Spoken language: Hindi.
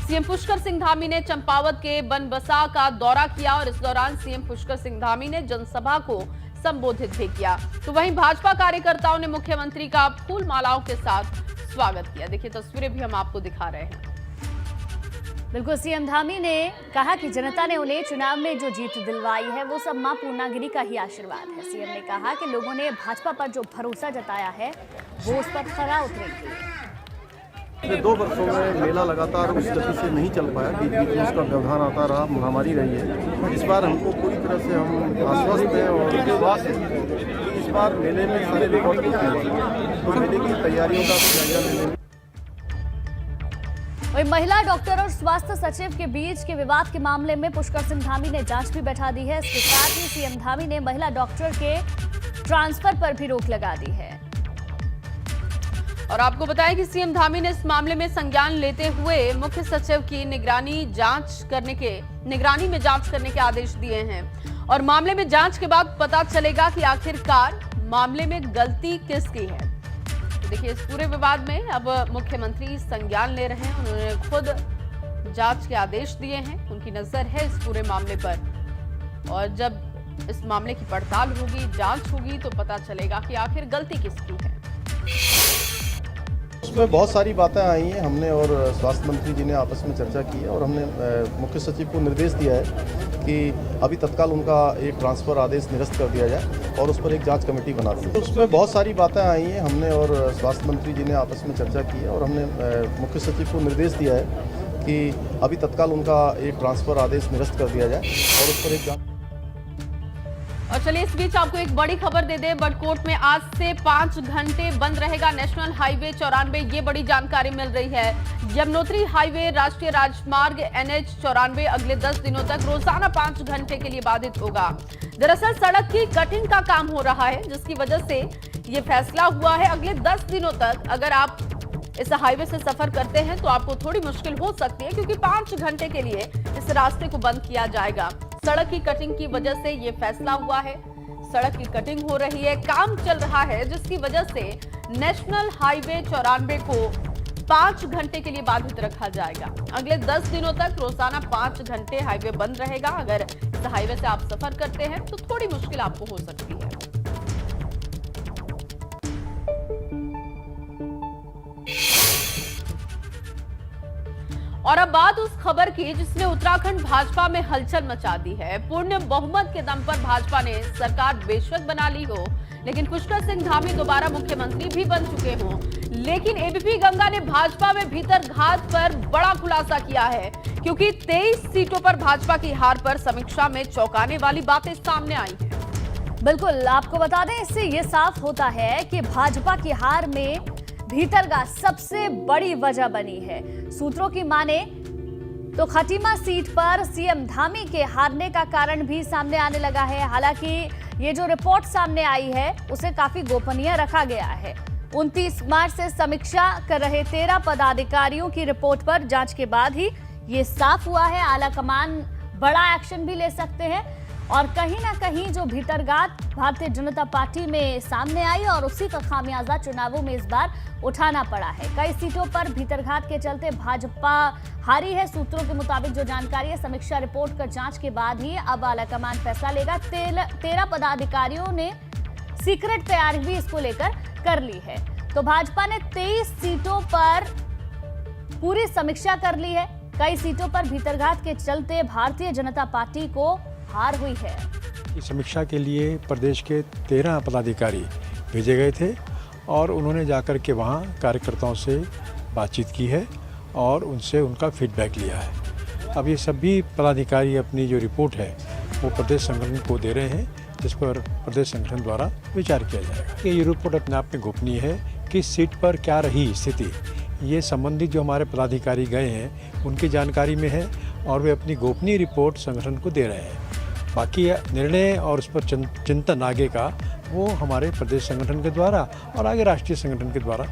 सीएम पुष्कर सिंह धामी ने चंपावत के बनबसा का दौरा किया और इस दौरान सीएम पुष्कर सिंह धामी ने जनसभा को संबोधित भी किया। तो वहीं भाजपा कार्यकर्ताओं ने मुख्यमंत्री का फूल मालाओं के साथ स्वागत किया। देखिए तस्वीरें भी हम आपको दिखा रहे हैं। बिल्कुल, सीएम धामी ने कहा कि जनता ने उन्हें चुनाव में जो जीत दिलवाई है वो सब मां पूर्णागिरी का ही आशीर्वाद है। सीएम ने कहा कि लोगों ने भाजपा पर जो भरोसा जताया है वो उस पर खरा उतरेगी। पिछले 2 वर्षों में मेला लगातार उस गति से नहीं चल पाया, बीच बीच में उसका व्यवधान आता रहा, महामारी रही है। इस बार हमको पूरी तरह से हम आश्वस्त हैं और विश्वास है कि इस बार मेले में सारे रिकॉर्ड किए तो मेले की तैयारियों का जायजा लेने में। वही महिला डॉक्टर और स्वास्थ्य सचिव के बीच के विवाद के मामले में पुष्कर सिंह धामी ने जांच भी बैठा दी है। इसके साथ ही सीएम धामी ने महिला डॉक्टर के ट्रांसफर पर भी रोक लगा दी है। और आपको बताएं कि सीएम धामी ने इस मामले में संज्ञान लेते हुए मुख्य सचिव की निगरानी में जांच करने के आदेश दिए हैं और मामले में जांच के बाद पता चलेगा कि आखिरकार मामले में गलती किसकी है। तो देखिए इस पूरे विवाद में अब मुख्यमंत्री संज्ञान ले रहे हैं। उन्होंने खुद जांच के आदेश दिए हैं, उनकी नजर है इस पूरे मामले पर और जब इस मामले की पड़ताल होगी, जांच होगी तो पता चलेगा कि आखिर गलती किसकी है। उसमें बहुत सारी बातें आई हैं, हमने और स्वास्थ्य मंत्री जी ने आपस में चर्चा की है और हमने मुख्य सचिव को निर्देश दिया है कि अभी तत्काल उनका एक ट्रांसफर आदेश निरस्त कर दिया जाए और उस पर एक जांच कमेटी बना दी। उसमें बहुत सारी बातें आई हैं, हमने और स्वास्थ्य मंत्री जी ने आपस में चर्चा की है और हमने मुख्य सचिव को निर्देश दिया है कि अभी तत्काल उनका एक ट्रांसफर आदेश निरस्त कर दिया जाए और उस पर एक जांच। और चलिए इस बीच आपको एक बड़ी खबर दे दें। बड़कोट में आज से 5 घंटे बंद रहेगा नेशनल हाईवे 94। ये बड़ी जानकारी मिल रही है। यमुनोत्री हाईवे राष्ट्रीय राजमार्ग NH 94 अगले 10 दिनों तक रोजाना 5 घंटे के लिए बाधित होगा। दरअसल सड़क की कटिंग का काम हो रहा है जिसकी वजह से ये फैसला हुआ है। अगले 10 दिनों तक अगर आप इस हाईवे से सफर करते हैं तो आपको थोड़ी मुश्किल हो सकती है क्योंकि 5 घंटे के लिए इस रास्ते को बंद किया जाएगा। सड़क की कटिंग की वजह से ये फैसला हुआ है। सड़क की कटिंग हो रही है, काम चल रहा है जिसकी वजह से नेशनल हाईवे 94 को 5 घंटे के लिए बाधित रखा जाएगा। अगले 10 दिनों तक रोजाना 5 घंटे हाईवे बंद रहेगा। अगर इस हाईवे से आप सफर करते हैं तो थोड़ी मुश्किल आपको हो सकती है। और अब बात उस खबर की जिसने उत्तराखंड भाजपा में हलचल मचा दी है। पूर्ण बहुमत के दम पर भाजपा ने सरकार बेशक बना ली हो, लेकिन पुष्कर सिंह धामी दोबारा मुख्यमंत्री भी बन चुके हों, लेकिन एबीपी गंगा ने भाजपा में भीतर घात पर बड़ा खुलासा किया है क्योंकि 23 सीटों पर भाजपा की हार पर समीक्षा में चौंकाने वाली बातें सामने आई हैं। बिल्कुल, आपको बता दें इससे ये साफ होता है कि भाजपा की हार में भीतरगात सबसे बड़ी वजह बनी है। सूत्रों की माने तो खटीमा सीट पर सीएम धामी के हारने का कारण भी सामने आने लगा है। हालांकि ये जो रिपोर्ट सामने आई है उसे काफी गोपनीय रखा गया है। 29 मार्च से समीक्षा कर रहे 13 पदाधिकारियों की रिपोर्ट पर जांच के बाद ही ये साफ हुआ है। आलाकमान बड़ा एक्शन भी ले सकते हैं और कहीं ना कहीं जो भीतरगात भारतीय जनता पार्टी में सामने आई और उसी का खामियाजा चुनावों में इस बार उठाना पड़ा है। कई सीटों पर भीतरघात के चलते भाजपा हारी है। सूत्रों के मुताबिक जो जानकारी है, समीक्षा रिपोर्ट कर जांच के बाद ही अब आलाकमान फैसला लेगा। 13 पदाधिकारियों ने सीक्रेट तैयारी भी इसको लेकर कर ली है। तो भाजपा ने 23 सीटों पर पूरी समीक्षा कर ली है। कई सीटों पर भीतरघात के चलते भारतीय जनता पार्टी को हार हुई है। इस समीक्षा के लिए प्रदेश के 13 पदाधिकारी भेजे गए थे और उन्होंने जाकर के वहाँ कार्यकर्ताओं से बातचीत की है और उनसे उनका फीडबैक लिया है। अब ये सभी पदाधिकारी अपनी जो रिपोर्ट है वो प्रदेश संगठन को दे रहे हैं, जिस पर प्रदेश संगठन द्वारा विचार किया जाएगा। ये रिपोर्ट अपने आप में गोपनीय है। किस सीट पर क्या रही स्थिति, ये संबंधित जो हमारे पदाधिकारी गए हैं उनकी जानकारी में है और वे अपनी गोपनीय रिपोर्ट संगठन को दे रहे हैं। बाकी निर्णय और उस पर चिंतन आगे का वो हमारे प्रदेश संगठन के द्वारा और आगे राष्ट्रीय संगठन के द्वारा